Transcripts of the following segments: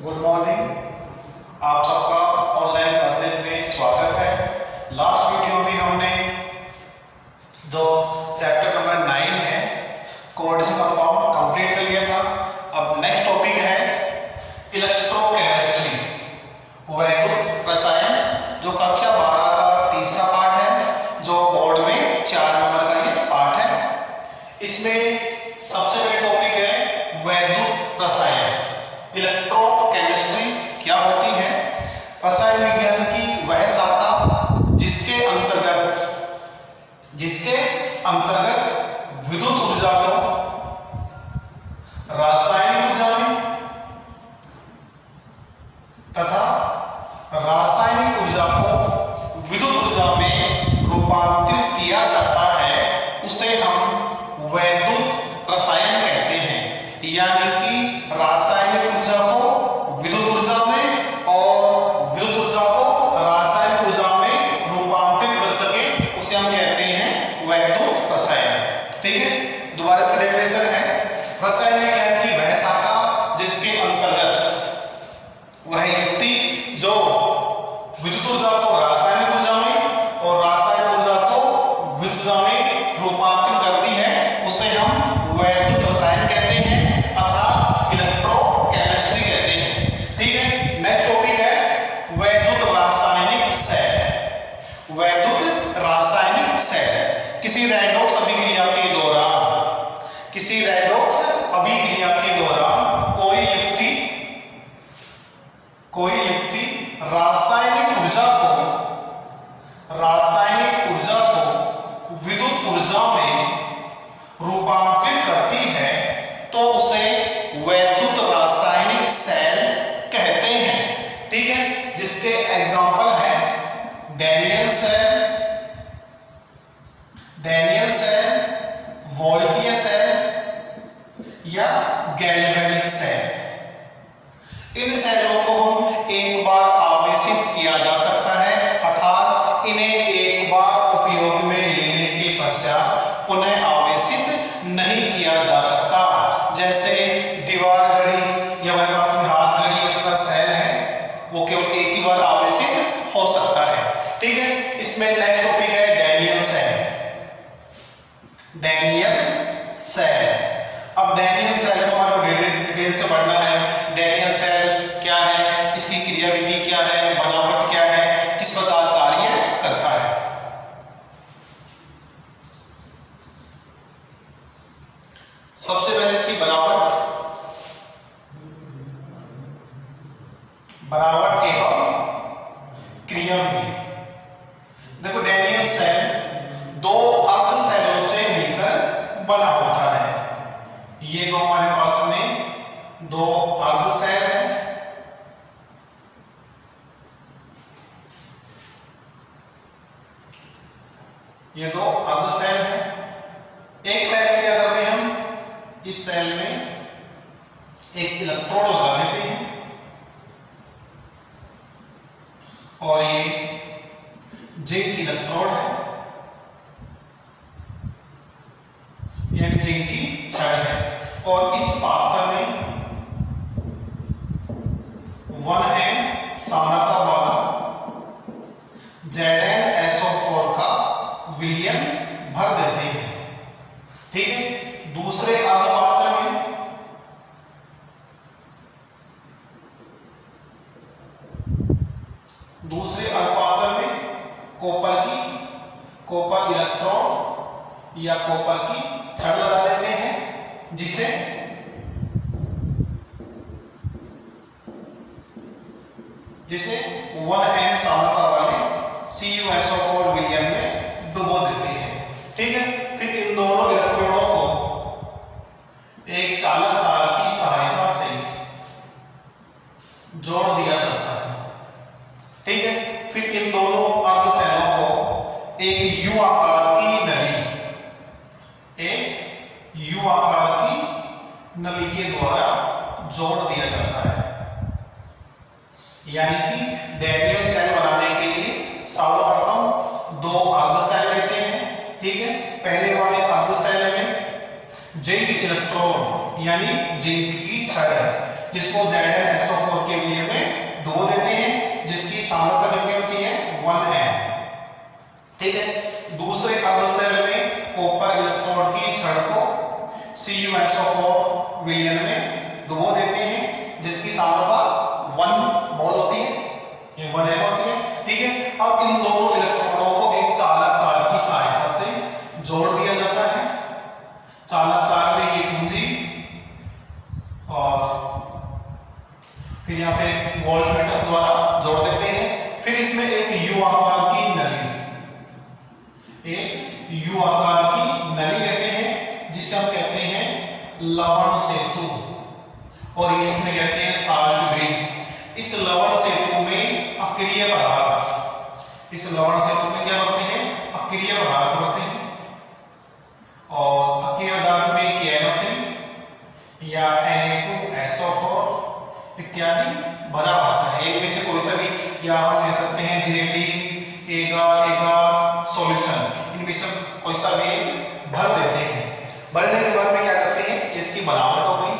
Good morning. आप सबका online classes में स्वागत है। लास्ट वीडियो में हमने जो चैप्टर नंबर 9 है कोऑर्डिनेशन कंपाउंड कंप्लीट कर लिया था। अब नेक्स्ट टॉपिक है इलेक्ट्रोकेमिस्ट्री, वैद्युत रसायन, जो कक्षा 12 का तीसरा पार्ट है, जो बोर्ड में 4 नंबर का ये पार्ट है। इसमें सबसे पहले टॉपिक है वैद्युत रसायन। इलेक्ट्रोकेमिस्ट्री क्या होती है? रसायन विज्ञान की वह शाखा जिसके अंतर्गत विद्युत ऊर्जा को रासायनिक ऊर्जा में तथा रासायनिक ऊर्जा को विद्युत ऊर्जा में रूपांतरित किया जाता है, उसे हम वैद्युत रसायन कहते हैं। यानी कि रासायनिक ऊर्जा को विद्युत ऊर्जा में और विद्युत ऊर्जा को रासायनिक ऊर्जा में रूपांतरित कर सके, उसे हम कहते हैं वैद्युत रसायन। ठीक है, दोबारा इसका डेफिनेशन है रसायन विज्ञान की वह शाखा जिसके अंतर्गत वह युक्ति जो विद्युत ऊर्जा को रासायनिक ऊर्जा में और रासायनिक ऊर्जा को विद्युत ऊर्जा में रूपांतरित करती है, उसे हम वैद्युत रसायन कहते हैं अर्थात इलेक्ट्रोकेमिस्ट्री कहते हैं। ठीक है, नेक्स्ट टॉपिक है वैद्युत रासायनिक सेल। वैद्युत रासायनिक सेल किसी रेडॉक्स अभिक्रिया के दौरान कोई युक्ति रासायनिक ऊर्जा को विद्युत ऊर्जा में रूपांतरित करती है, तो उसे वैद्युत रासायनिक सेल कहते हैं। ठीक है, जिसके एग्जांपल है डैनियल सेल, वोल्टियर सेल या गैल्वेनिक सेल। इन सेलों को हम एक बार आवेशित किया जा सकता है, अर्थात इन्हें एक बार उपयोग में लेने के पश्चात पुनः आवेशित नहीं किया जा सकता। जैसे दीवार घड़ी या हमारे पास में हाथ घड़ी उसका सेल है, वो केवल एक ही बार आवेशित हो सकता है। ठीक है, इसमें नेक्स्ट टॉपिक है डैनियल सेल। अब डैनियल सेल को हमारे डिटेल से पढ़ना है। डैनियल सेल क्या है, इसकी क्रियाविधि क्या है, बनावट क्या है, किस प्रकार कार्य करता है। सबसे पहले इसकी बनावट एवं क्रियाविधि। देखो, डैनियल सेल दो अर्ध सेलों से मिलकर बना होता है। ये दो हमारे पास में दो अर्ध सेल है। ये दो अर्ध सेल है। एक सेल में क्या करते हैं हम, इस सेल में एक इलेक्ट्रोड लगा देते हैं और ये जिंक इलेक्ट्रोड है, यानी जिंक की छड़ है। और इस पात्र में 1N सांद्रता वाला ZnSO4 का विलयन भर देते हैं। ठीक है, दूसरे अर्ध पात्र में कॉपर इलेक्ट्रोड या कॉपर की छड़ लगा देते हैं, जिसे जिसे 1M सांद्रता वाले CuSO4 विलयन में डुबो देते हैं। ठीक है, फिर इन दोनों इलेक्ट्रोडों को एक चालक तार की सहायता से जोड़ दिया जाता है। ठीक है, फिर इन दोनों अर्ध सेलों को एक U आकार की नली के द्वारा जोड़ दिया जाता है। यानी कि डैनियल सेल बनाने के लिए सर्वप्रथम दो अर्ध सेल लेते हैं। ठीक है, पहले वाले अर्ध सेल में जिंक इलेक्ट्रोड यानी जिंक की छड़ है, जिसको ZnSO4 के विलयन में डुबो देते हैं, जिसकी सांद्रता कितनी होती है 1n। ठीक है, दूसरे अर्ध सेल में कॉपर इलेक्ट्रोड की छड़ को CuSO4 विलयन में डुबो देते हैं, जिसकी सांद्रता 1 मोल होती है, ये 1 m होती है। ठीक है, अब इन दोनों इलेक्ट्रोडों को एक चालक तार की सहायता से जोड़ दिया जाता है। चालक तार में ये कुंजी और फिर यहाँ पे वोल्टमीटर द्वारा जोड़ देते हैं। फिर इसमें एक U आकार की नली लेते हैं, जिसे हम कहते हैं लवण सेतु, और इंग्लिश में कहते हैं साल्ट ब्रिज। इस लवण सेतु में अक्रिय पदार्थ, इस लवण सेतु में क्या होते हैं, अक्रिय पदार्थ होते हैं, और अक्रिय पदार्थ में KN या Na2SO4 इत्यादि भरा होता है। एक में से कोई सा भी, या हम कह सकते हैं जेलेटिन, एगार सॉल्यूशन, इनमें से कोई सा भी एक भर देते हैं। भरने के बाद में क्या करते हैं, इसकी बनावट हो गई,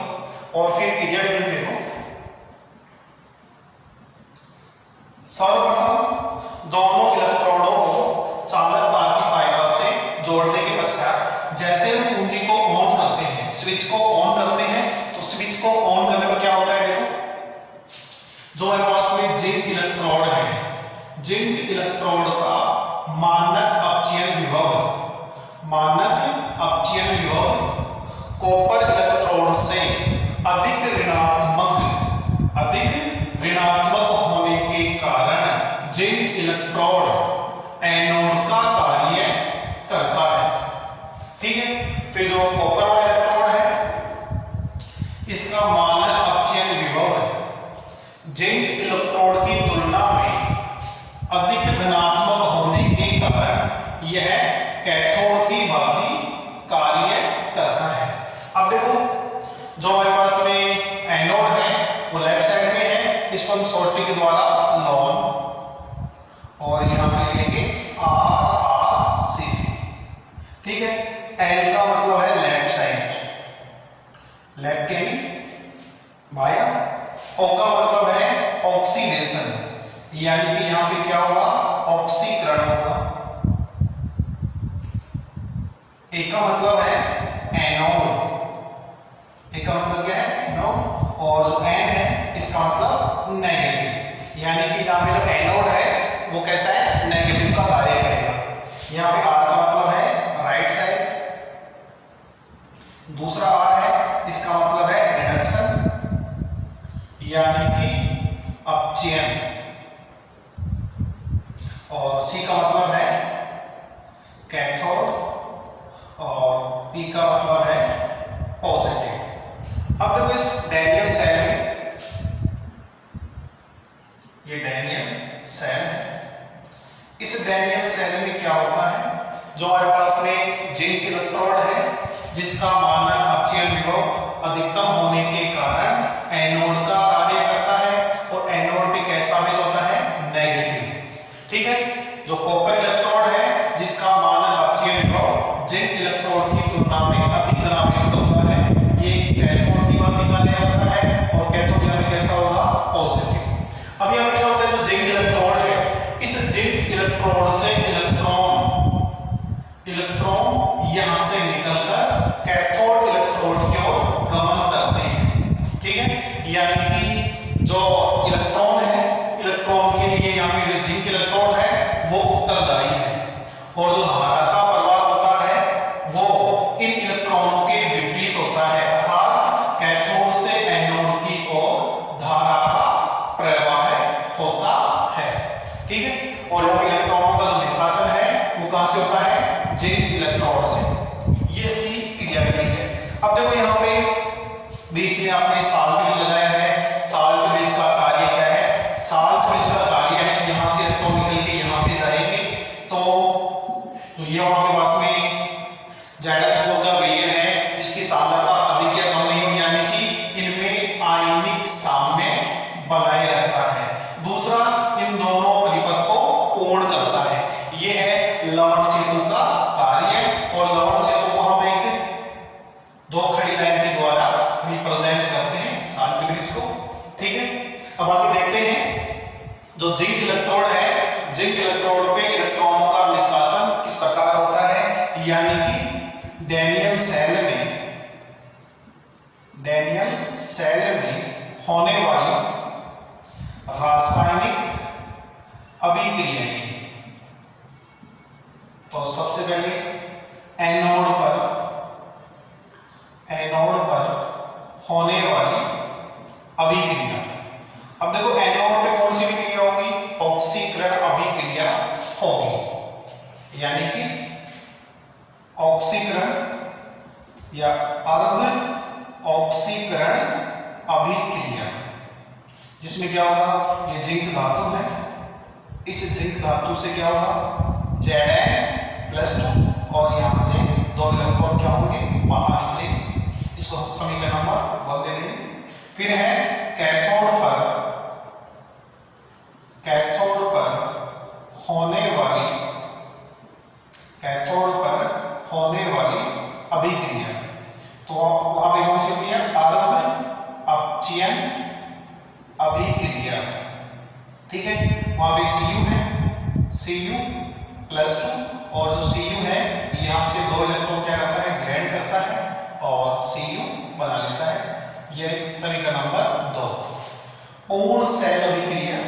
और फिर क्रिया विधि देखो। सर्वप्रथम दोनों इलेक्ट्रोडों को चालक तार की सहायता से जोड़ने के पश्चात जैसे हम कुंजी को ऑन करते हैं, स्विच को ऑन करते हैं, तो स्विच को ऑन करने पर क्या होता है, देखो जो हमारे पास में जिंक इलेक्ट्रोड है, जिंक इलेक्ट्रोड का मानक अपचयन विभव कॉपर इलेक्ट्रोड से अधिक ऋणात्मक होने के कारण जिंक इलेक्ट्रोड एनोड का कार्य करता है। ठीक है, फिर जो कॉपर वाला इलेक्ट्रोड है, इसका मानक अपचयन विभव जिंक इलेक्ट्रोड की तुलना में अधिक धनात्मक होने के कारण यह कैथोड की भांति कार्य करता है। अब देखो, जो हमारे पास में एनोड है वो लेफ्ट साइड में है, इसको हम सोल्टी के द्वारा लॉन, और यहां पे लेंगे RC। ठीक है, L का मतलब है लेफ्ट साइड, लेफ्ट यानी बाया। O का मतलब है ऑक्सीडेशन, यानी कि यहां पे क्या होगा, ऑक्सीकरण होगा। A का मतलब है एनोड, A का मतलब क्या है, एनोड, और जो N है इसका मतलब नेगेटिव, यानी कि यहाँ पे जो एनोड है वो कैसा है, नेगेटिव का कार्य करेगा। यहाँ पे R का मतलब है राइट साइड, दूसरा R है, इसका मतलब है रिडक्शन, यानी कि अपचयन, और C का मतलब है कैथोड, और P का मतलब है पॉजिटिव। अब देखो इस डैनियल सेल में, ये डैनियल सेल है, इस डैनियल सेल में क्या होता है, जो हमारे पास में जिंक इलेक्ट्रोड है, जिसका मानक अपचयन विभव अधिकतम होने के कारण एनोड का कार्य करता है, और एनोड पे कैसा आवेश होता है, नेगेटिव। ठीक है, जो कॉपर इलेक्ट्रोड है, जिसका मानक अपचयन विभव जिंक इलेक्ट्रोड की तुलना में अधिक धनावेशित होता है, ये कैथोड की बात कार्य करता है, और कैथोड में कैसा होगा, पॉजिटिव। अब यहाँ पे क्या होता है, जो जिंक इलेक्ट्रोड है, इस जिंक इलेक्ट्रोड से इलेक्ट्रॉन यहां से निकलकर कैथोड इलेक्ट्रोड की ओर गमन करते हैं। ठीक है, यानी कि जो इलेक्ट्रॉन है, इलेक्ट्रॉन के लिए यहाँ पे जो जिंक इलेक्ट्रोड है वो उत्तरदायी है, और जो धारा का प्रवाह होता है वो इन इलेक्ट्रॉनों के विपरीत होता है, अर्थात कैथोड से एनोड की ओर धारा का प्रवाह होता है। ठीक है, और जो इलेक्ट्रॉनों का निष्कासन है वो कहां से होता है, जिंक इलेक्ट्रोड से। ये इसकी क्रियाविधि है। अब देखो यहाँ पे बीच में आपने साल्ट ब्रिज लगाया है, साल्ट ब्रिज का कार्य क्या है, साल्ट ब्रिज का कार्य है कि यहाँ से इलेक्ट्रॉन निकल के यहाँ पे जाएंगे, तो ये वहां के पास में ZnSO4 का विलयन है, जिसकी सांद्रता अधिक या कम नहीं होगी, यानी कि इनमें आयनिक साम्य बनाए रहता है। दूसरा, इन दोनों परिपथ को पूर्ण करता है। यह है लवण सेतु का कार्य, और लवण सेतु को हम एक दो खड़ी लाइन के द्वारा रिप्रेजेंट करते हैं, साल्ट ब्रिज को। ठीक है, अब आगे देखते हैं जो जिंक इलेक्ट्रोड है, जिंक इलेक्ट्रोड पे इलेक्ट्रॉनों का निष्कासन किस प्रकार होता है, यानी कि डैनियल सेल में होने वाली रासायनिक अभिक्रियाएं। तो सबसे पहले एनोड पर होने वाली अभिक्रिया। अब देखो एनोड पे कौन सी अभिक्रिया होगी, ऑक्सीकरण अभिक्रिया होगी, यानी कि ऑक्सीकरण या अर्ध ऑक्सीकरण अभिक्रिया, जिसमें क्या होगा, ये जिंक धातु है, इस जिंक धातु से क्या होगा Zn+2 और यहां से 2 इलेक्ट्रॉन क्या होंगे, बाहर निकलेंगे, इसको समीकरण नंबर 1 दे देंगे। फिर है कैथोड पर होने वाली अभिक्रिया। तो वहां पे कौन सी होती है, अर्ध अपचयन अभिक्रिया, ठीक है, वहां पे Cu है, Cu+2 और जो Cu है यहां से 2 इलेक्ट्रॉन क्या करता है, ग्रेड करता है और Cu बना लेता है। यह समीकरण नंबर 2। पूर्ण सेल अभिक्रिया,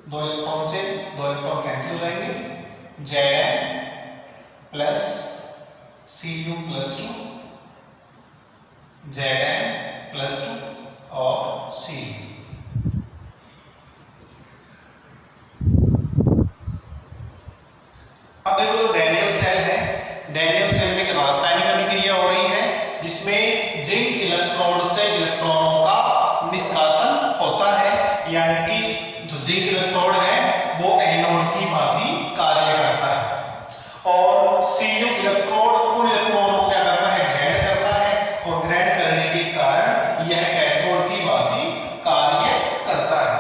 2 इलेक्ट्रॉन से 2 इलेक्ट्रॉन कैंसिल हो जाएंगे, Zn+Cu+2 Zn+2 और Cu। अब देखो जो डैनियल सेल है, डैनियल सेल में एक रासायनिक अभिक्रिया हो रही है जिसमें जिंक इलेक्ट्रोड से इलेक्ट्रॉनों का निष्कासन होता है, यानी कि जो जिंक इलेक्ट्रोड है वो एनोड की भांति कार्य करता है और Cu इलेक्ट्रोड उन इलेक्ट्रॉनों को क्या करता है, ग्रहण करता है और ग्रहण करने के कारण यह कैथोड की भांति कार्य करता है,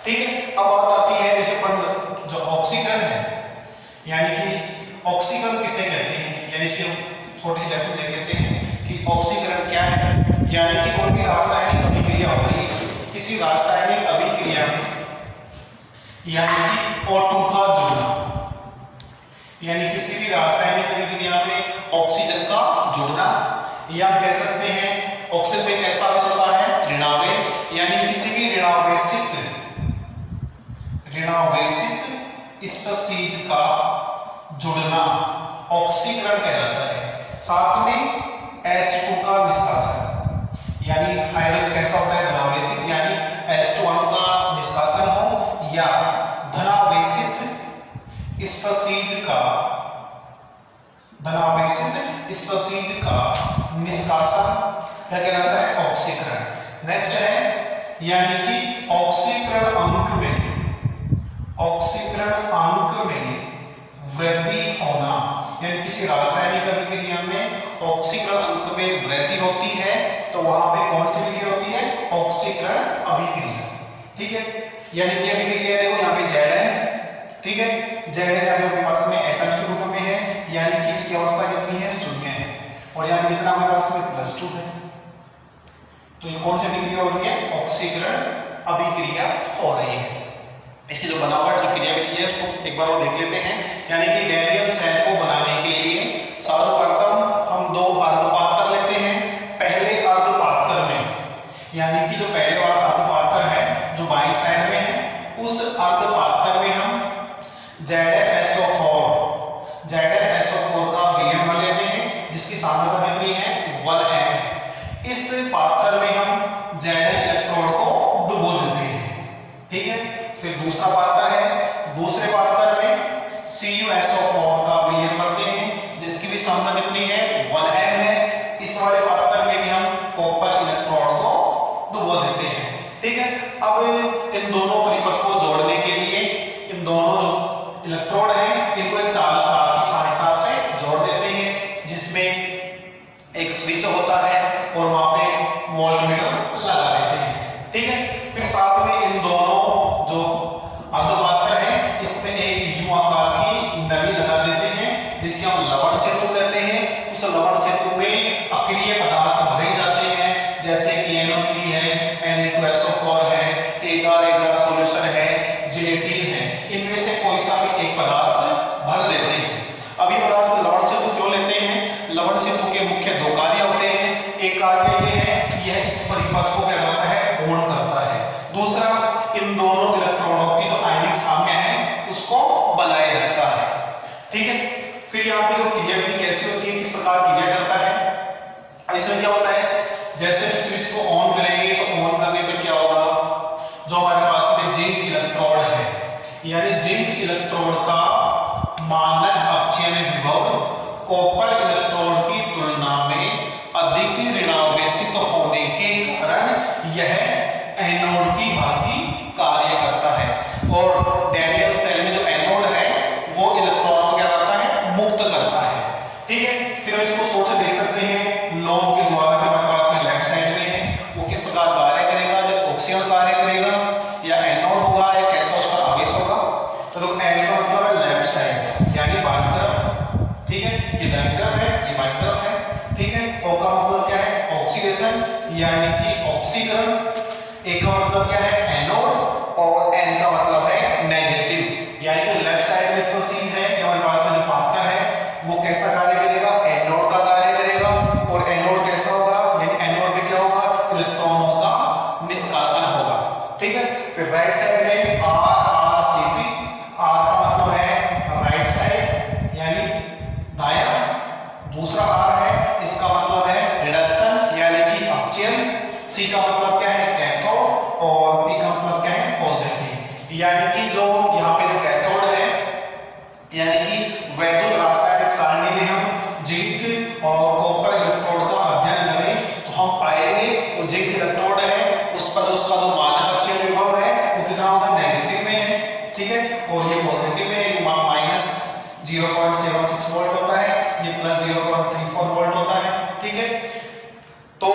ठीक है। अब बात आती है जैसे जो ऑक्सीकरण है, यानी कि ऑक्सीकरण किसे कहते हैं, यानी इसकी छोटी सी डेफिनेशन देख लेते हैं कि ऑक्सीकरण क्या है। यानी कि कोई भी रासायनिक अभिक्रिया हो रही है, किसी रासायनिक अभिक्रिया में यानी कि O2 का जुड़ना, यानी किसी भी रासायनिक अभिक्रिया में ऑक्सीजन का जुड़ना, या कह सकते हैं ऑक्सीजन में कैसा आवेश होता है, ऋणावेश, यानी किसी भी ऋणावेशित स्पीशीज का जुड़ना ऑक्सीकरण कहलाता है। साथ में H2 का निष्कासन, यानी हाइड्रोजन कैसा होता है, धनावेशित, यानी H2 अणु का निष्कासन हो या धनावेशित स्पीशीज का निष्कासन क्या कहलाता है, ऑक्सीकरण। नेक्स्ट है यानी कि ऑक्सीकरण अंक में वृद्धि होना, यानी किसी रासायनिक अभिक्रिया में ऑक्सीकरण अंक में वृद्धि होती है तो वहां पे कौन सी अभिक्रिया होती है, ऑक्सीकरण अभिक्रिया, ठीक है। यानी कि अभिक्रिया देखो यहाँ पे Zn, ठीक है, Zn आपके पास में एटम के रूप में है, यानी कि इसकी अवस्था कितनी है, 0 है, और यहाँ कितना हमारे पास में +2 है। तो ये कौन सी अभिक्रिया हो रही है, ऑक्सीकरण अभिक्रिया हो रही है। इसकी जो बनावट जो क्रियाविधि है उसको एक बार और देख लेते हैं। यानी कि डैनियल सेल को बनाने के लिए सर्वप्रथम हम 2 अर्धपात्र लेते हैं। पहले अर्धपात्र में, यानी कि जो पहले वाला अर्धपात्र है जो बाईं साइड में है, उस अर्धपात्र में हम ZnSO4 का विलयन बना लेते हैं, जिसकी सांद्रता कितनी है, 1m। इस पात्र में हम Zn इलेक्ट्रोड को डुबो देते हैं, ठीक है। फिर दूसरा पात्र है, दूसरे पात्र में CuSO4 का विलयन करते हैं, जिसकी भी सांद्रता कितनी है, 1m है। इस वाले पात्र में भी हम कॉपर इलेक्ट्रोड को डुबो देते हैं, ठीक है। अब इन दोनों परिपथ को जोड़ने के लिए इन दोनों इलेक्ट्रोड हैं, इनको एक चालक तार की सहायता से जोड़ देते हैं, जिसमें एक स्विच होता है और वहां पे वोल्टमीटर लगा देते हैं, ठीक है। फिर साथ में इन दोनों जो अर्धपात्र है इसमें एक U आकार की नली सेतु कहते हैं। उस लवण सेतु में अक्रिय पदार्थ भरे जाते हैं, जैसे कि NO3 है, Na2SO4 है, एगार सॉल्यूशन है, जिलेटिन है, इनमें से कोई सा भी एक पदार्थ भर देते हैं। अब ये पदार्थ लवण सेतु क्यों लेते हैं? लवण सेतु के मुख्य दो कार्य होते हैं। एक कार्य ये है, यह इस परिपथ को क्या करता है, पूर्ण करता है। दूसरा, इन दोनों इलेक्ट्रॉनों की जो आयनिक साम्य है उसको बनाए रखता है। ठीक है। फिर यहाँ पे जो क्रियाविधि कैसी होती है, किस प्रकार क्रिया करता है, इसमें क्या होता है, जैसे स्विच को ऑन करेंगे तो ऑन करने पर क्या होगा, जो हमारे पास में जिंक इलेक्ट्रोड है, यानी जिंक इलेक्ट्रोड का मानक अपचयन विभव कॉपर इलेक्ट्रोड की तुलना में अधिक ऋणावेशित होने के कारण यह एनोड की भांति कार्य करता है। और डैनियल सेल में जो एनोड है वो इलेक्ट्रॉन को क्या करता है, मुक्त करता है। ठीक है। फिर हम इसको सोच के देख सकते हैं, लोन के द्वारा जो हमारे पास में लेफ्ट साइड में है वो किस प्रकार कार्य करेगा, जो ऑक्सीजन कार्य करेगा या एनोड होगा या कैसा उस पर आवेश होगा। तो एल का मतलब है लेफ्ट साइड, यानी बाईं तरफ। ठीक है, ये दाईं तरफ है, ये बाईं तरफ है। ठीक है। ओ का मतलब क्या है, ऑक्सीडेशन यानी कि ऑक्सीकरण। ए का मतलब क्या है, एनोड। और एन का मतलब है नेगेटिव, यानी कि लेफ्ट साइड में इसका सी है, हमारे पास में जो पात्र है वो कैसा कार्य करेगा, एनोड का कार्य करेगा। और एनोड कैसा होगा, यानी एनोड में क्या होगा, इलेक्ट्रॉनों का निष्कासन होगा। ठीक है। फिर राइट साइड में आर सी पी, आर का मतलब है राइट साइड यानी दायां। दूसरा आर है, इसका मतलब है रिडक्शन यानी कि अपचयन। सी का मतलब क्या है, कैथोड। और पी का मतलब क्या है, पॉजिटिव, यानी कि जो यहाँ पे जो कैथोड है, यानी कि वैद्युत रासायनिक सारणी में हम जिंक और कॉपर इलेक्ट्रोड का अध्ययन करें तो हम पाएंगे वो जिंक इलेक्ट्रोड है उस पर उसका जो मानक अपचयन विभव है वो कितना होगा, नेगेटिव में है। ठीक है। और ये पॉजिटिव में है, माइनस 0.76 वोल्ट होता है, ये प्लस 0.34 वोल्ट होता है। ठीक है। तो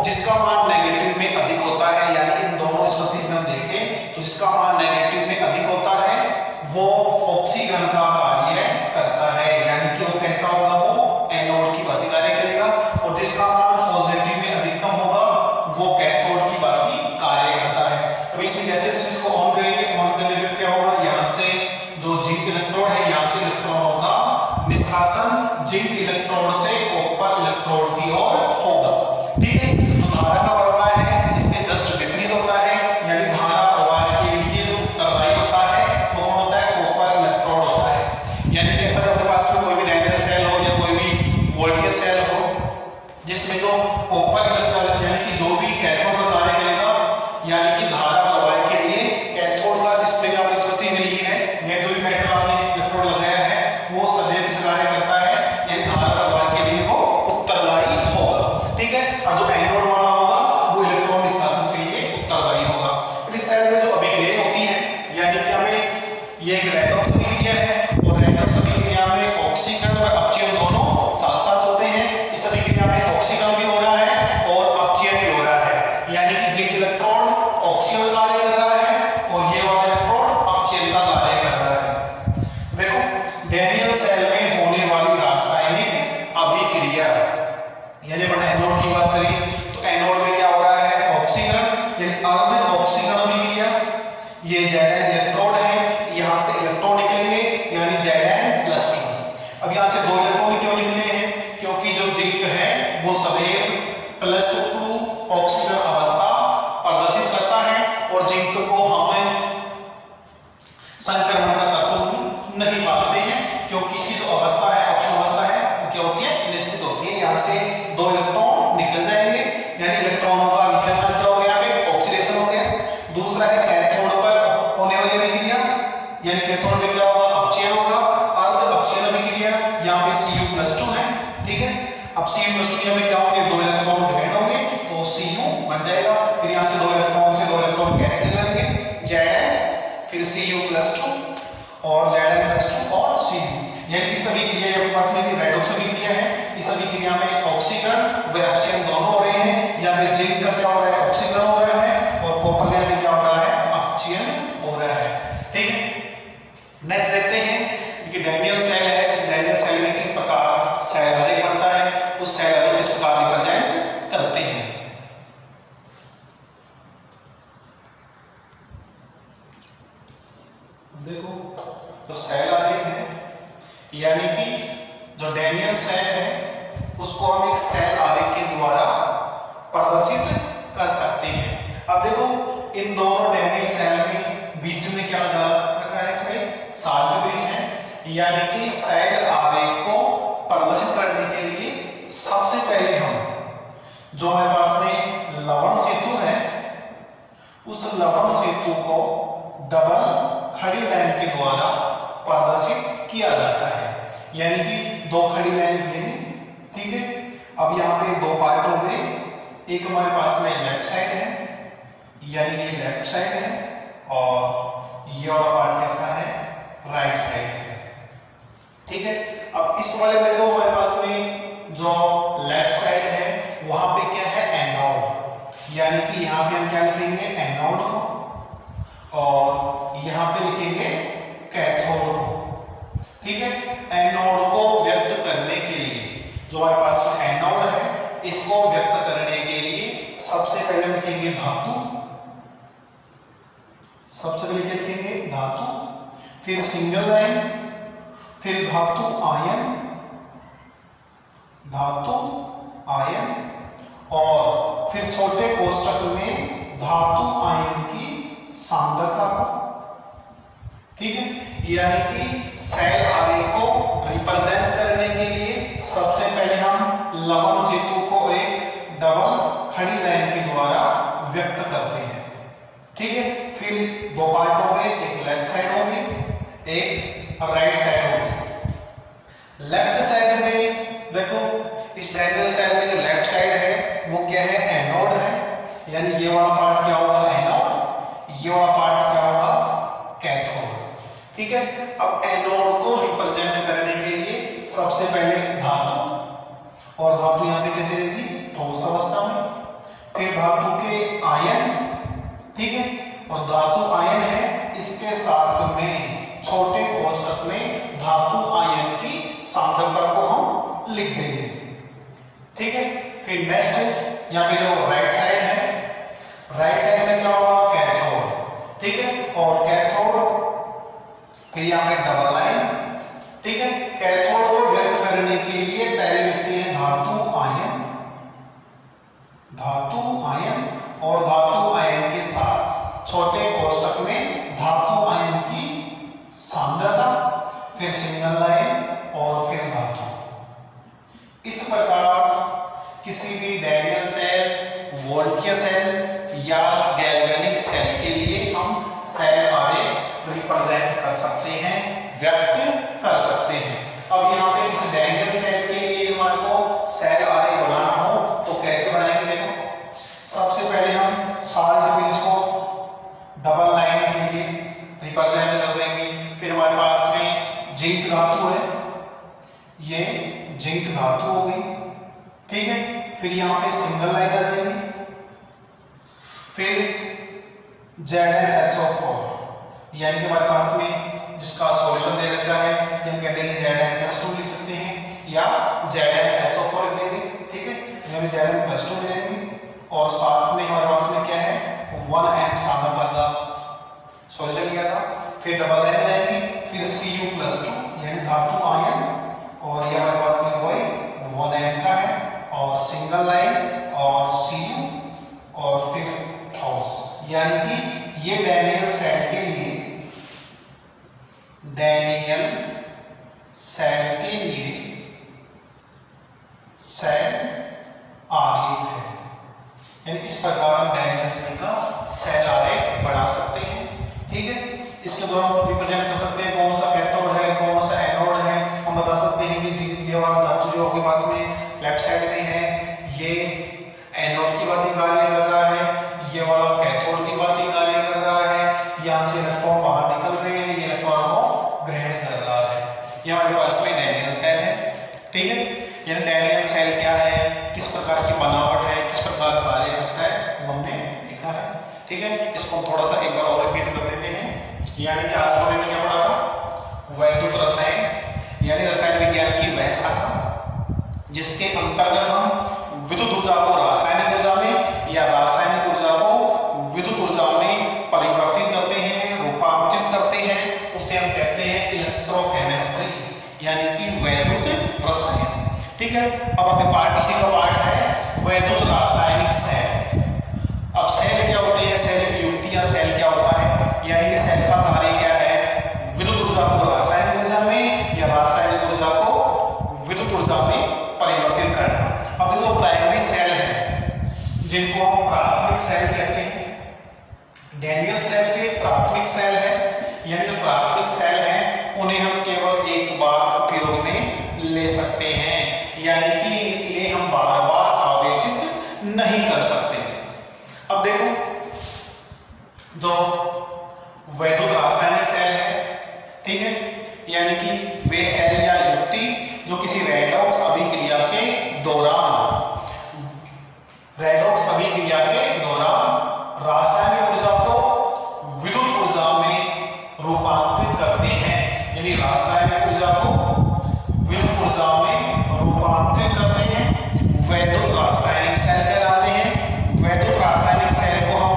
जिसका मान नेगेटिव में अधिक होता है, यानी इन दोनों स्पेसिस में हम देखें तो जिसका मान नेगेटिव में अधिक होता है वो ऑक्सीकरण का कार्य करता है, यानी कि वो कैसा होगा, वो एनोड की भांति कार्य करेगा। और जिसका मान पॉजिटिव में अधिकतम होगा वो कैथोड की भांति कार्य करता है। अब इसमें जैसे स्विच को ऑन करेंगे, ऑन करने पर क्या होगा, यहाँ से जो जिंक इलेक्ट्रोड है, यहाँ से इलेक्ट्रॉनों का निष्कासन जिंक इलेक्ट्रोड से कॉपर इलेक्ट्रोड की ओर होगा। ठीक है। तो धारा का प्रवाह है इसके जस्ट विपरीत होता है, यानी धारा प्रवाह के लिए जो उत्तरदायी होता है वो कौन होता है, कॉपर इलेक्ट्रोड होता है। यानी कि ऐसा आपके पास में कोई भी डैनियल सेल हो या कोई भी वोल्टेज सेल हो जिसमें जो कॉपर इलेक्ट्रोड यानी कि जो भी कैथोड का कार्य करेगा, यानी कि धारा प्रवाह के लिए कैथोड का जिसमें आपने स्पेसिस ली है या जो भी मेटल आपने इलेक्ट्रोड लगाया है वो सदैव किस कार्य करता है, यानी धारा प्रवाह के लिए वो उत्तरदायी होगा। ठीक है। और जो एनोड वाला होगा वो इलेक्ट्रॉन निष्कासन के लिए उत्तरदायी होगा। फिर इस साइड में जो अभिक्रिया होती है, यानी कि हमें ये एक रेडॉक्स अभिक्रिया है और रेडॉक्स अभिक्रिया में ऑक्सीकरण और अपचयन दोनों साथ साथ होते हैं। इस अभिक्रिया में ऑक्सीकरण भी हो रहा है और अपचयन भी हो रहा है, यानी कि जिंक इलेक्ट्रॉन ऑक्सीकरण कार्य कर रहा है और ये वाला इलेक्ट्रॉन अपचयन का कार्य कर रहा है। देखो डैनियल सेल में होने वाली रासायनिक अभिक्रिया, यानी बड़ा एनोड की बात करें तो एनोड में क्या हो रहा है, ऑक्सीकरण यानी अर्ध ऑक्सीकरण अभिक्रिया। ये Zn इलेक्ट्रोड है, यहाँ से इलेक्ट्रॉन निकलेंगे यानी Zn+2। अब यहाँ से दो इलेक्ट्रॉन क्यों निकले हैं, क्योंकि जो जिंक है वो सदैव +2 ऑक्सीकरण अवस्था प्रदर्शित करता है और जिंक को हम संक्रमण का तत्व नहीं मानते हैं, क्योंकि इसकी जो अवस्था है, ऑक्सीजन अवस्था है वो क्या होती है, निश्चित होती है। यहाँ से दो इलेक्ट्रॉन निकल जाएंगे, यानी इलेक्ट्रॉनों का निकलना क्या हो गया, ऑक्सीडेशन हो गया। दूसरा है कैथोड पर होने वाली अभिक्रिया, यानी कैथोड में क्या होगा, अपचयन होगा, अर्ध अपचयन अभिक्रिया। यहाँ पे Cu+2 है। ठीक है। अब Cu+2 में क्या होंगे, दो इलेक्ट्रॉन डिवाइड होंगे तो Cu बन जाएगा। फिर यहाँ से दो इलेक्ट्रॉन कैंसिल हो जाएंगे, Zn फिर Cu+2 और Zn+2 और Cu। यानी इस अभिक्रिया आपके पास में रेडॉक्स अभिक्रिया है। इस अभिक्रिया में ऑक्सीकरण व अपचयन दोनों हो रहे हैं। यहाँ पे जिंक का क्या हो रहा है, ऑक्सीकरण हो रहा है और कॉपर में क्या हो रहा है, अपचयन हो रहा है। ठीक है। नेक्स्ट देखते हैं कि डैनियल सेल है, इस डैनियल सेल में किस प्रकार डैनियल सेल है उसको हम एक सेल आरेख के द्वारा प्रदर्शित कर सकते हैं। अब देखो इन दोनों डैनियल सेल में बीच में क्या लगा रखा है, इसमें साल्ट ब्रिज है, यानी कि सेल आरेख को प्रदर्शित करने के लिए सबसे पहले हम जो हमारे पास में लवण सेतु है उस लवण सेतु को डबल खड़ी लाइन के द्वारा प्रदर्शित किया जाता है, यानी कि दो खड़ी लाइन लेंगे। ठीक है, अब यहाँ पे दो पार्ट हो गए, एक हमारे पास में लेफ्ट साइड है यानी ये लेफ्ट साइड है और ये वाला पार्ट कैसा है, राइट साइड है। ठीक है, अब इस वाले में देखो हमारे पास में जो लेफ्ट साइड है वहां पे क्या है, एनोड, यानी कि यहाँ पे हम क्या लिखेंगे, एनोड को, और यहाँ पे लिखेंगे कैथोड को। ठीक है, एनोड को व्यक्त करने के लिए जो हमारे पास एनोड है इसको व्यक्त करने के लिए सबसे पहले लिखेंगे धातु, सबसे पहले लिखेंगे धातु, फिर सिंगल लाइन, फिर धातु आयन, धातु आयन, और फिर छोटे कोष्ठक में धातु आयन की सांद्रता को। ठीक है, यानी कि सेल आरेख को रिप्रेजेंट करने के लिए सबसे पहले हम लवण सेतु को एक डबल खड़ी लाइन के द्वारा व्यक्त करते हैं। ठीक है, फिर दो पार्ट हो गए, एक लेफ्ट साइड होगी एक राइट साइड होगी। लेफ्ट साइड में देखो इस डैनियल सेल में जो लेफ्ट साइड है वो क्या है, एनोड है, यानी ये वाला पार्ट क्या होगा, एनोड, ये वाला पार्ट क्या होगा, कैथोड। ठीक है, अब एनोड को रिप्रेजेंट करने के लिए सबसे पहले धातु, और धातु यहाँ पे कैसे रहेगी, ठोस अवस्था में, फिर धातु के आयन। ठीक है, और धातु आयन है इसके साथ में छोटे कोष्ठक में धातु आयन की सांद्रता को हम लिख देंगे। ठीक है, फिर नेक्स्ट यहाँ पे जो राइट साइड है, राइट साइड में क्या होगा, कैथोड। ठीक है, और कैथोड फिर यहाँ पे डबल लाइन। ठीक है, कैथोड को व्यक्त करने के लिए पहले लिखते हैं धातु आयन, धातु आयन, और धातु आयन के साथ छोटे कोष्ठक में धातु आयन की सांद्रता, फिर सिंगल लाइन और फिर धातु। इस प्रकार किसी भी डैनियल सेल, वोल्टियर सेल या गैल्वेनिक सेल के लिए हम सेल आरेख रिप्रेजेंट कर सकते हैं, व्यक्त कर सकते हैं। अब यहाँ पे इस डैनियल सेल के लिए हमारे को सेल आरेख बनाना हो तो कैसे बनाएंगे, देखो सबसे पहले हम साल्ट ब्रिज को डबल लाइन के लिए रिप्रेजेंट कर देंगे। फिर हमारे पास में जिंक धातु है, ये जिंक धातु हो गई। ठीक है, फिर यहाँ पे सिंगल लाइन आ जाएगी, फिर ZnSO4 यानी कि हमारे पास में जिसका सॉल्यूशन दे रखा है हम कहते हैं Zn+2 लिख सकते हैं या ZnSO4 लिख देंगे। ठीक है, यहाँ पे Zn+2 ले लेंगे, और साथ में हमारे पास में क्या है 1m सांद्रता का सॉल्यूशन लिया था। फिर डबल लाइन जाएगी, फिर Cu+2 यानी धातु आयन, और ये हमारे पास में वही 1m का है, और सिंगल लाइन और Cu, और फिर ठोस, यानी कि ये डैनियल सेल के लिए, डैनियल सेल के लिए सेल आरेख है। यानी इस प्रकार हम डैनियल सेल का सेल आरेख बना सकते हैं। ठीक है, इसके द्वारा हम रिप्रेजेंट कर सकते हैं कौन सा कैथोड है, कौन सा एनोड है। हम बता सकते हैं कि ये वाला धातु जो आपके पास में लेफ्ट साइड में है ये एनोड की बात कार्य कर रहा है, ये वाला कैथोड की बात कार्य कर रहा है। यहाँ से इलेक्ट्रॉन बाहर निकल रहे हैं, ये इलेक्ट्रॉन को ग्रहण कर रहा है। ये हमारे पास में डैनियल सेल है। ठीक है, यानी डैनियल सेल क्या है, किस प्रकार की बनावट है, किस प्रकार कार्य करता है वो हमने देखा है। ठीक है, इसको हम थोड़ा सा एक बार और रिपीट कर देते हैं। यानी कि आज हमने क्या पढ़ा था, वैद्युत रसायन यानी रसायन विज्ञान की वह शाखा जिसके अंतर्गत हम विद्युत ऊर्जा को रासायनिक ऊर्जा में या रासायनिक ऊर्जा को विद्युत ऊर्जा में परिवर्तित करते हैं, रूपांतरित करते हैं, उसे हम कहते हैं इलेक्ट्रोकेमिस्ट्री यानी कि वैद्युत रसायन। ठीक है। अब अपने पार्ट इसी का पार्ट है वैद्युत रासायनिक सेल। अब सेल क्या होते हैं, सेल की युक्ति या सेल क्या होता है, यानी कि सेल का कार्य क्या है, विद्युत ऊर्जा को रासायनिक ऊर्जा में या रासायनिक ऊर्जा को विद्युत ऊर्जा में परिवर्तित करना। अब देखो प्राइमरी सेल है जिनको हम प्राथमिक सेल कहते हैं। डैनियल सेल के प्राथमिक सेल है, यानी जो प्राथमिक सेल है उन्हें हम केवल एक बार उपयोग में ले सकते हैं, यानी कि इन्हें हम बार बार आवेशित नहीं कर सकते। अब देखो जो वैद्युत रासायनिक सेल है, ठीक है, यानी कि वे सेल या युक्ति जो किसी रेडॉक्स अभिक्रिया के दौरान रासायनिक ऊर्जा को विद्युत ऊर्जा में रूपांतरित करते हैं, यानी रासायनिक ऊर्जा को विद्युत ऊर्जा में रूपांतरित करते हैं, वैद्युत रासायनिक सेल कहलाते हैं। वैद्युत रासायनिक सेल को हम,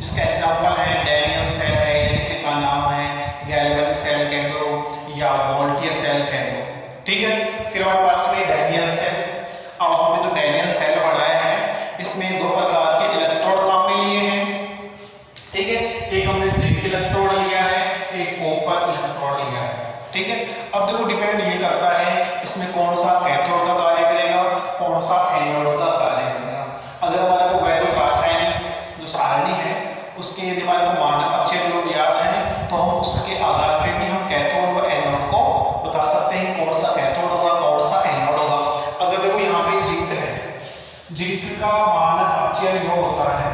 जिसका एग्जांपल है डैनियल सेल है, या किसी का नाम है गैल्वेनिक सेल कह दो या वोल्टियर सेल कह दो, ठीक है। फिर हमारे पास में डैनियल सेल। अब हमने जो डैनियल सेल पढ़ाया है इसमें दो प्रकार के इलेक्ट्रोड काम में लिए हैं, ठीक है। एक हमने जिंक इलेक्ट्रोड लिया है, एक कॉपर इलेक्ट्रोड लिया है, ठीक है। अब देखो डिपेंड ये करता है इसमें कौन सा कैथोड का कार्य करेगा, कौन सा एनोड का कार्य करेगा। अगर हमारे को वैद्युत रासायनिक जो सारणी है उसके यदि हमारे को मानक अक्षय योग याद है तो हम उसके आधार पे भी हम कैथोड व एनोड को बता सकते हैं कौन सा कैथोड होगा, कौन सा एनोड होगा। अगर देखो यहाँ पे जिंक है, जिंक का मानक अक्षय योग होता है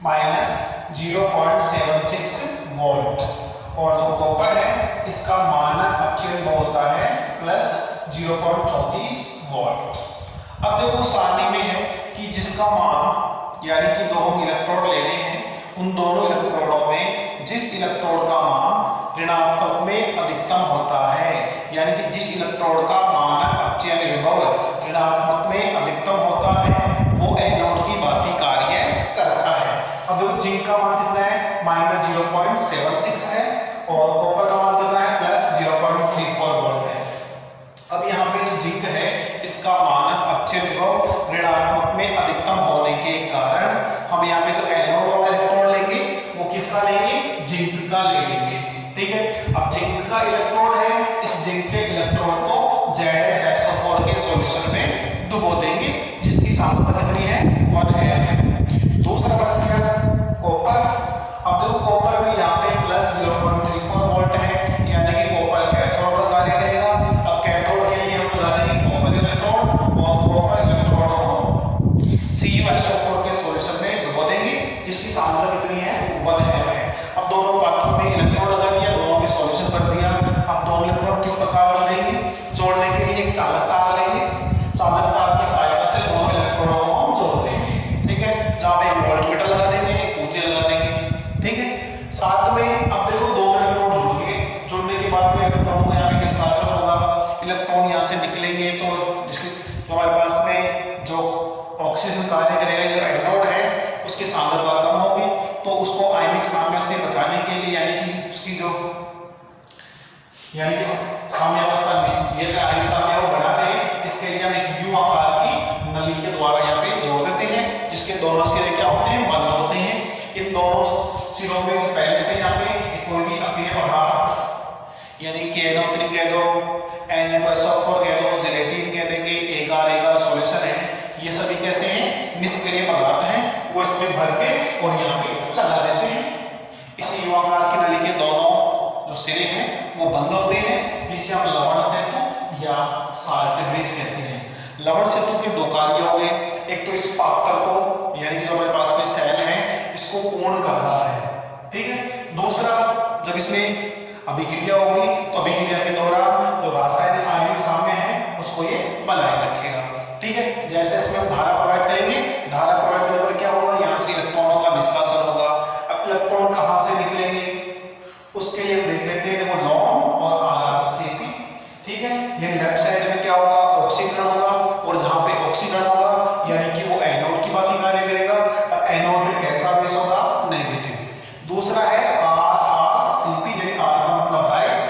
-0.76 वोल्ट, और जो कॉपर है इसका मानक अक्षय योग होता है +0.34 वोल्ट। अब देखो सारणी में है कि जिसका मान, यानी कि दो हम इलेक्ट्रोड ले रहे हैं, उन दोनों इलेक्ट्रोडों में जिस इलेक्ट्रोड का मान ऋणात्मक में अधिकतम होता है, यानी कि जिस इलेक्ट्रोड का मानक अक्षय विभव ऋणात्मक में अधिकतम होता है वो एनोड की भांति कार्य करता है। अब देखो जिंक का मान कितना है, -0.76 है, और कॉपर का मान कितना है, +0.34 वोल्ट है। अब यहाँ पे जो जिंक है इसका मानक अक्षय विभव ऋणात्मक में अधिकतम होने के कारण हम यहाँ पे जो एनोड वाला इलेक्ट्रोड लेंगे वो किसका लेंगे, जिंक का ले लेंगे, ठीक है। अब जिंक का इलेक्ट्रोड है, इस जिंक के इलेक्ट्रोड को ZnSO4 के सॉल्यूशन में डुबो देंगे, जिसकी सांद्रता कितनी है, 1m है। दूसरा बच गया कॉपर। अब देखो कॉपर में यहाँ पे +0.34 वोल्ट है, यानी कि कॉपर कैथोड का कार्य करेगा। अब कैथोड के लिए हम लगा देंगे कॉपर इलेक्ट्रोड, और कॉपर इलेक्ट्रोड को CuSO4 के सॉल्यूशन में डुबो देंगे, जिसकी सांद्रता कितनी है, 1m है। अब दोनों पात्रों में इलेक्ट्रोड लगा दिया, दोनों में सॉल्यूशन कर दिया। अब दोनों इलेक्ट्रोड किस प्रकार जोड़ेंगे, जोड़ने के लिए एक चालक तार लेंगे, चालक तार की सहायता से दोनों इलेक्ट्रोडों को हम जोड़ देंगे, ठीक है। जहां पे एक वोल्टमीटर लगा देंगे, एक ऊंचे लगा देंगे, ठीक है। साथ में अब देखो दो इलेक्ट्रोड जुड़ेंगे, जुड़ने के बाद में इलेक्ट्रॉन को यहाँ पे डिस्पर्सन होगा, इलेक्ट्रॉन यहाँ से निकलेंगे तो जिसके हमारे पास में जो ऑक्सीजन कार्य करेगा, जो एनोड है उसकी सांद्रता कम होगी, तो उसको आयनिक साम्य से बचाने के लिए, यानी कि उसकी जो साम्यावस्था में ये आयनिक साम्य वो बना रहे, इसके लिए हम एक U आकार की नली के द्वारा यहाँ पे जोड़ देते हैं, जिसके दोनों सिरे क्या होते हैं, बंद होते हैं। इन दोनों सिरों में पहले से यहाँ पे कोई भी अक्रिय पदार्थ, यानी KNO3 कह दो, Na2SO4 कह दो, जेलेटिन कह देंगे, एगार सॉल्यूशन है, ये सभी कैसे हैं, निष्क्रिय पदार्थ हैं, वो इसमें भर के और यहाँ पे लगा देते हैं। इसी U आकार की नली के दोनों जो सिरे हैं वो बंद होते हैं, जिसे हम लवण सेतु या साल्ट ब्रिज कहते हैं। लवण सेतु के दो कार्य हो गए, एक तो इस पात्र को, यानी कि जो हमारे पास में सेल है इसको पूर्ण कर रहा है, ठीक है। दूसरा, जब इसमें अभिक्रिया होगी तो अभिक्रिया के दौरान जो रासायनिक आयनिक साम्य है उसको ये बनाए रखेगा, ठीक है। जैसे इसमें धारा प्रवाहित करेंगे, धारा प्रवाहित करने पर क्या होगा, यहाँ से इलेक्ट्रॉनों का निष्कासन होगा। अब इलेक्ट्रॉन कहाँ से निकलेंगे उसके लिए देख लेते हैं, वो लॉन्ग और RCP, ठीक है। ये लेफ्ट साइड में क्या होगा, ऑक्सीकरण होगा, और जहाँ पे ऑक्सीकरण होगा यानी कि वो एनोड की बात कार्य करेगा, और एनोड में कैसा बेस होगा, नेगेटिव। दूसरा है RCP, यानी R का मतलब राइट,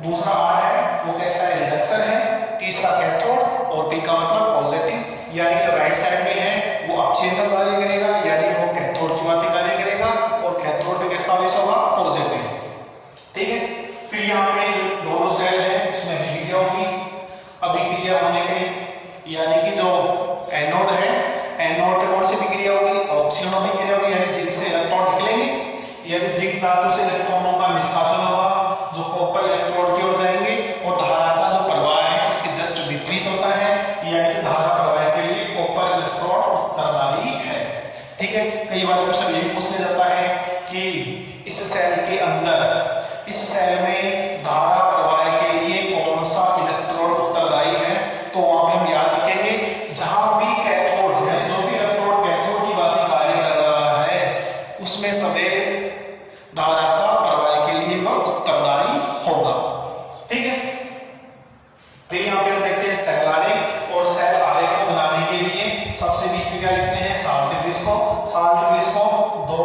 दूसरा R है वो कैसा है, रिडक्शन है, तीसरा कैथोड, और पी का मतलब पॉजिटिव, यानी जो राइट साइड में है वो अपचयन का कार्य करेगा, यानी वो कैथोड की भांति कार्य करेगा और कैथोड में कैसा आवेश होगा, पॉजिटिव। ठीक है, फिर यहाँ पे दोनों सेल है उसमें अभिक्रिया होगी। अभिक्रिया होने पे यानी कि जो एनोड है, एनोड पे कौन सी अभिक्रिया होगी, ऑक्सीजन अभिक्रिया होगी, यानी जिंक से इलेक्ट्रॉन निकलेंगे, यानी जिंक धातु से इलेक्ट्रॉनों का निष्कासन होगा जो कॉपर इलेक्ट्रोड की ओर जाएंगे और धारा का जो प्रवाह है इसके जस्ट विपरीत होता है, यानी कि धारा प्रवाह के लिए कॉपर इलेक्ट्रोड उत्तरदायी है। ठीक है, कई बार क्वेश्चन ये पूछ लिया जाता है कि इस सेल के अंदर, इस सेल में धारा प्रवाह के लिए कौन सा इलेक्ट्रोड उत्तरदायी है, तो वहां पे हम याद रखेंगे जहां भी कैथोड यानी जो भी इलेक्ट्रोड कैथोड की बात कार्य कर रहा है उसमें सदैव धारा का प्रवाह के लिए वह उत्तरदायी होगा। ठीक है, फिर यहाँ पे हम देखते हैं सेल आरेख, और सेल आरेख को बनाने के लिए सबसे बीच में क्या लिखते हैं, साल्ट ब्रिज को। साल्ट ब्रिज को दो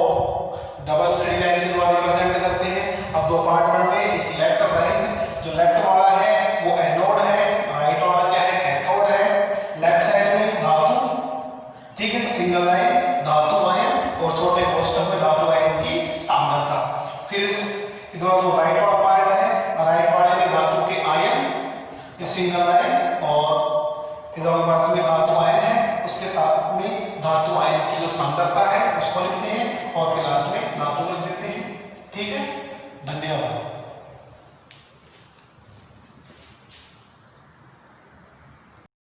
डबल थ्रेड लाइन के द्वारा रिप्रेजेंट करते हैं। अब दो पार्ट बन गए, एक लेफ्ट और राइट। जो लेफ्ट वाला है वो एनोड है, राइट वाला क्या है, कैथोड है। लेफ्ट साइड में धातु, ठीक है, सिंगल लाइन धातु आयन और छोटे कोष्ठक में धातु आयन की सांद्रता। फिर इधर जो राइट वाला पार्ट है, राइट वाले में धातु के आयन, ये सिंगल लाइन, और इधर पास में धातु आयन है, उसके साथ में धातु आयन की जो सांद्रता है उसको लिखते हैं और फिर लास्ट में धातु लिख देते हैं। ठीक है, धन्यवाद।